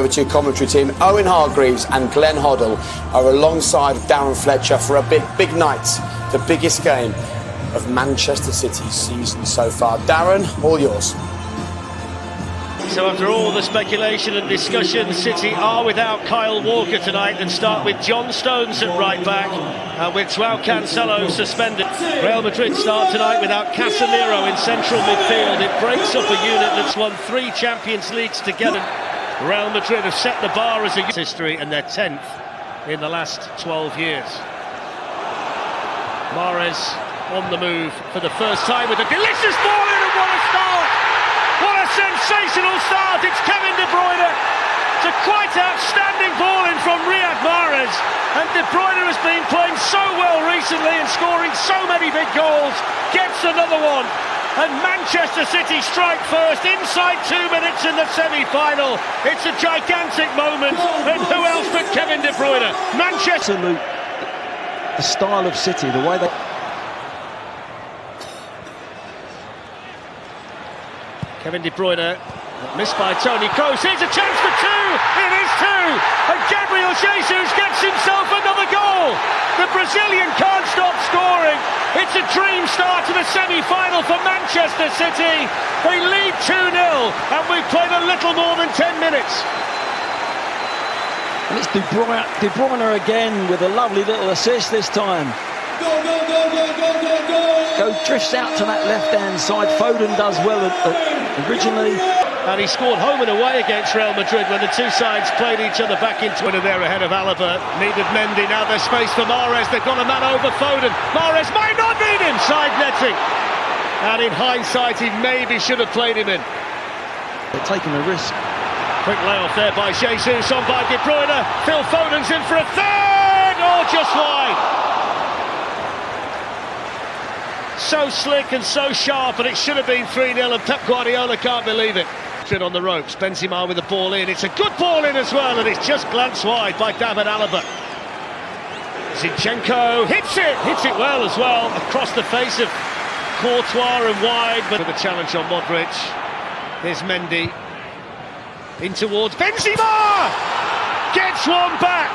Over to commentary team. Owen Hargreaves and Glenn Hoddle are alongside Darren Fletcher for a big night, the biggest game of Manchester City's season so far. Darren, all yours. So after all the speculation and discussion, City are without Kyle Walker tonight and start with John Stones at right back and with Joao Cancelo suspended. Real Madrid start tonight without Casemiro in central midfield. It breaks up a unit that's won 3 Champions Leagues together. Real Madrid have set the bar as a history and they're 10th in the last 12 years. Mahrez on the move for the first time with a delicious ball in, and what a start! What a sensational start! It's Kevin De Bruyne. It's a quite outstanding ball in from Riyad Mahrez, and De Bruyne has been playing so well recently and scoring so many big goals. Gets another one, and Manchester City strike first inside 2 minutes in the semi-final. It's a gigantic moment, and who else but Kevin De Bruyne? Manchester. The style of City, the way they... Kevin De Bruyne, missed by Toni Kroos. Here's a chance for 2. It is 2. And Gabriel Jesus gets himself another goal. The Brazilian can't stop scoring. It's a dream start to the semi-final for Manchester City. They lead 2-0 and we've played a little more than 10 minutes. And it's De Bruyne again with a lovely little assist this time. Drifts out to that left-hand side. Foden does well originally. And he scored home and away against Real Madrid when the two sides played each other back into it. There ahead of Alaba. Needed Mendy. Now there's space for Mahrez. They've got a man over Foden. Mahrez might not need him. Side netting. And in hindsight, he maybe should have played him in. They're taking a risk. Quick layoff there by Jesus. On by De Bruyne. Phil Foden's in for a third. Oh, just wide. So slick and so sharp, and it should have been 3-0, and Pep Guardiola can't believe it. On the ropes, Benzema with the ball in. It's a good ball in as well, and it's just glanced wide by David Alaba. Zinchenko hits it well as well, across the face of Courtois and wide, but with a challenge on Modric. Here's Mendy. In towards Benzema! Gets one back!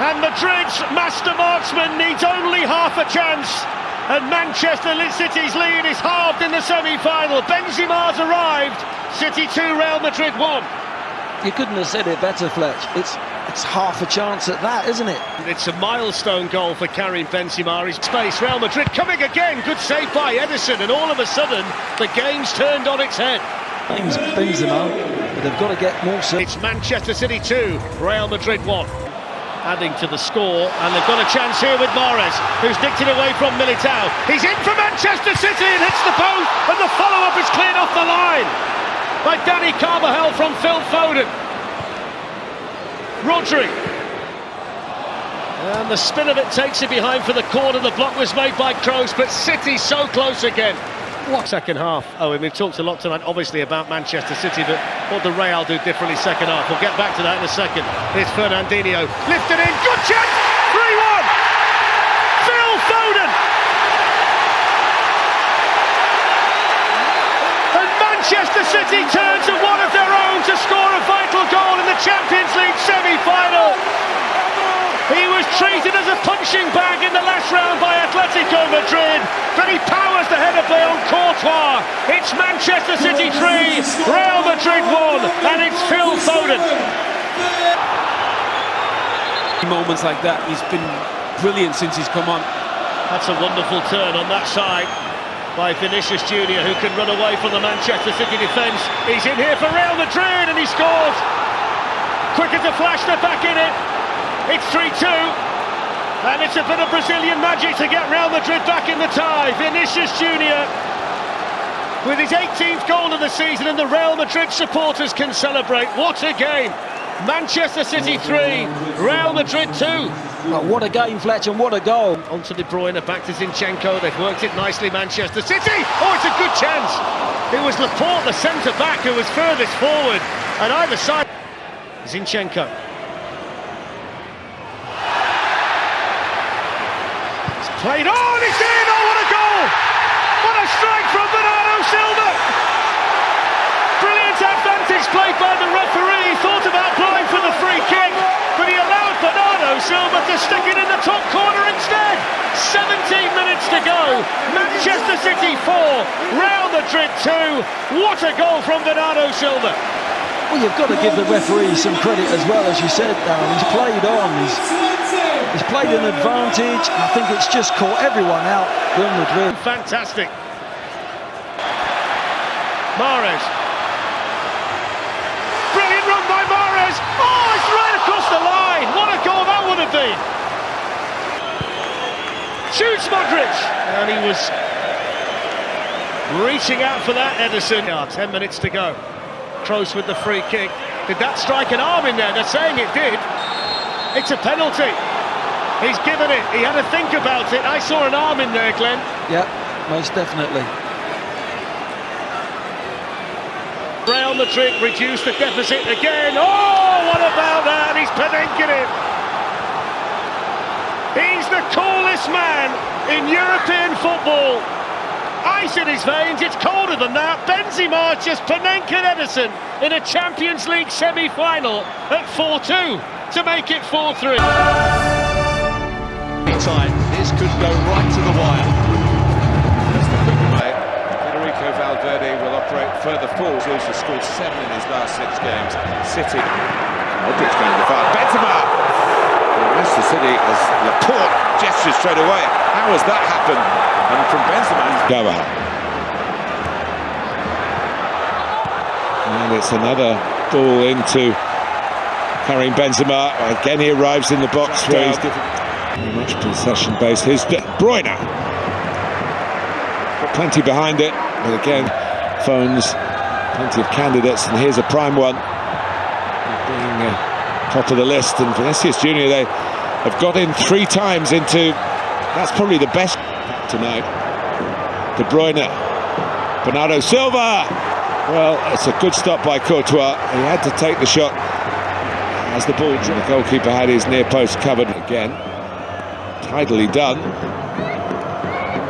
And Madrid's master marksman needs only half a chance. And Manchester City's lead is halved in the semi-final. Benzema's arrived. City 2, Real Madrid 1. You couldn't have said it better, Fletch. It's half a chance at that, isn't it? It's a milestone goal for Karim Benzema. His space. Real Madrid coming again. Good save by Edison. And all of a sudden, the game's turned on its head. Name's Benzema, but they've got to get more. It's Manchester City 2, Real Madrid 1. Adding to the score, and they've got a chance here with Mahrez, who's nicked it away from Militao. He's in for Manchester City and hits the post, and the follow-up is cleared off the line by Dani Carvajal from Phil Foden. Rodri. And the spin of it takes it behind for the corner. The block was made by Kroos, but City so close again. What second half? Oh, and we've talked a lot tonight, obviously, about Manchester City, but what the Real do differently second half. We'll get back to that in a second. Here's Fernandinho, lifted in, good chance, 3-1! Phil Foden! And Manchester City turn to one of their own to score a vital goal in the Champions League semi-final. He was treated as a punching bag in the last round by Atletico Madrid, but he powers the header play on Courtois. It's Manchester City 3, Real Madrid 1, and it's Phil Foden. Moments like that, he's been brilliant since he's come on. That's a wonderful turn on that side by Vinicius Junior, who can run away from the Manchester City defence. He's in here for Real Madrid, and he scores. Quick as a flash, they're back in it. It's 3-2, and it's a bit of Brazilian magic to get Real Madrid back in the tie. Vinicius Junior with his 18th goal of the season, and the Real Madrid supporters can celebrate. What a game! Manchester City 3, Real Madrid 2. Oh, what a game, Fletch, and what a goal. On to De Bruyne, back to Zinchenko. They've worked it nicely, Manchester City. Oh, it's a good chance. It was Laporte, the centre-back, who was furthest forward, and either side. Zinchenko. Played on, it's in! Oh, what a goal! What a strike from Bernardo Silva! Brilliant advantage played by the referee. Thought to stick it in the top corner instead. 17 minutes to go. Manchester City 4, Real Madrid 2. What a goal from Bernardo Silva. Well, you've got to give the referee some credit as well, as you said, Darren. He's played on. He's played an advantage. I think it's just caught everyone out. Real Madrid. Fantastic. Mahrez. Brilliant run by Mahrez. Oh, it's right across the line. What a goal that would have been. Shoots Madrid. And he was reaching out for that, Ederson. 10 minutes to go. Kroos with the free kick. Did that strike an arm in there? They're saying it did. It's a penalty. He's given it. He had to think about it. I saw an arm in there, Glenn. Yeah, most definitely. Real Madrid reduced the deficit again. Oh, what about that? He's Panenka it. He's the coolest man in European football. Ice in his veins, it's colder than that. Benzema just Panenka Ederson in a Champions League semi-final at 4-2 to make it 4-3. Time. This could go right to the wire. Federico Valverde will operate further forward. He has scored 7 in his last 6 games. City. Modric's going to the far. Benzema. Manchester City as Laporte gestures straight away. How has that happened? And from Benzema, Gava. And it's another ball into Karim Benzema. Again, he arrives in the box where he's very much possession based. Here's De Bruyne. Got plenty behind it, but again, phones, plenty of candidates, and here's a prime one. Being top of the list, and Vinicius Junior, they have got in 3 times into, that's probably the best tonight. De Bruyne, Bernardo Silva. Well, it's a good stop by Courtois. He had to take the shot as the ball. The goalkeeper had his near post covered again. Tidily done.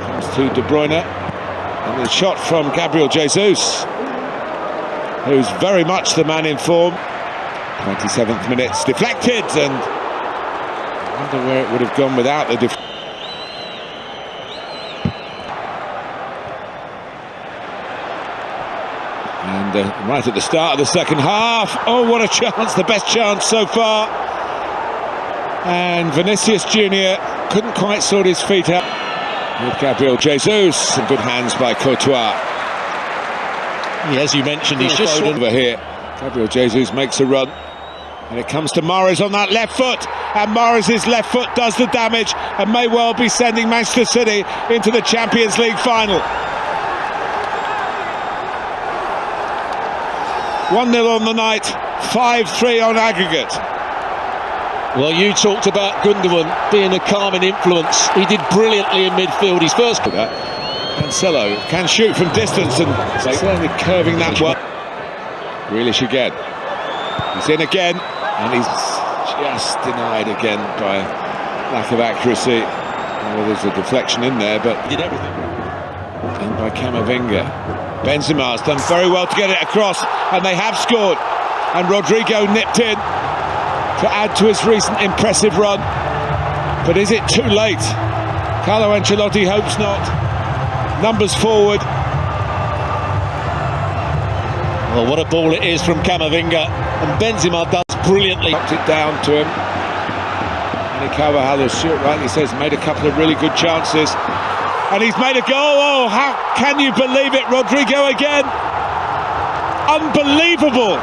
Comes to De Bruyne, and the shot from Gabriel Jesus, who's very much the man in form. 27th minute, deflected, and I wonder where it would have gone without the And right at the start of the second half, oh, what a chance, the best chance so far. And Vinicius Junior couldn't quite sort his feet out with Gabriel Jesus. Some good hands by Courtois. Yeah, as you mentioned, he's just over here. Gabriel Jesus makes a run, and it comes to Mahrez on that left foot, and Mahrez's left foot does the damage and may well be sending Manchester City into the Champions League final. 1-0 on the night, 5-3 on aggregate. Well, you talked about Gundogan being a calming influence. He did brilliantly in midfield. His first. Cancelo can shoot from distance, and certainly curving that one. Grealish again. He's in again, and he's just denied again by lack of accuracy. Well, there's a deflection in there, but He did everything. and by Camavinga. Benzema's done very well to get it across, and they have scored. And Rodrigo nipped in to add to his recent impressive run. But is it too late? Carlo Ancelotti hopes not. Numbers forward. Well, what a ball it is from Camavinga, and Benzema does brilliantly. Knocked it down to him. And Carvajal, as Stuart rightly says, made a couple of really good chances. And he's made a goal. Oh, how can you believe it? Rodrigo again. Unbelievable.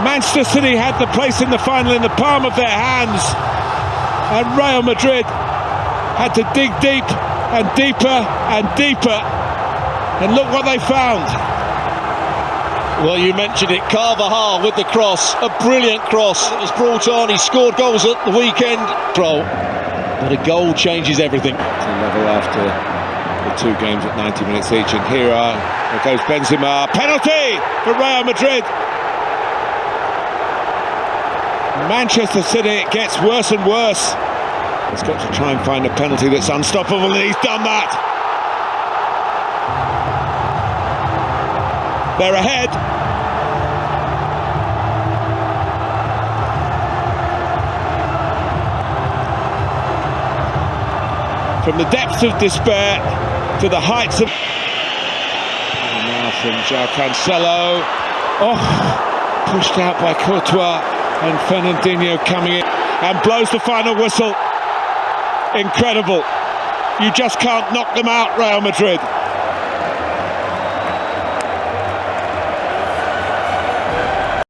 Manchester City had the place in the final in the palm of their hands, and Real Madrid had to dig deep and deeper and deeper, and look what they found. Well, you mentioned it, Carvajal with the cross, a brilliant cross. It was brought on, he scored goals at the weekend. But a goal changes everything. To level after the 2 games at 90 minutes each, and here goes Benzema. Penalty for Real Madrid. Manchester City, it gets worse and worse. He's got to try and find a penalty that's unstoppable, and he's done that. They're ahead. from the depths of despair to the heights of... And now from João Cancelo. Oh, pushed out by Courtois, and Fernandinho coming in and blows the final whistle. Incredible. You just can't knock them out, Real Madrid.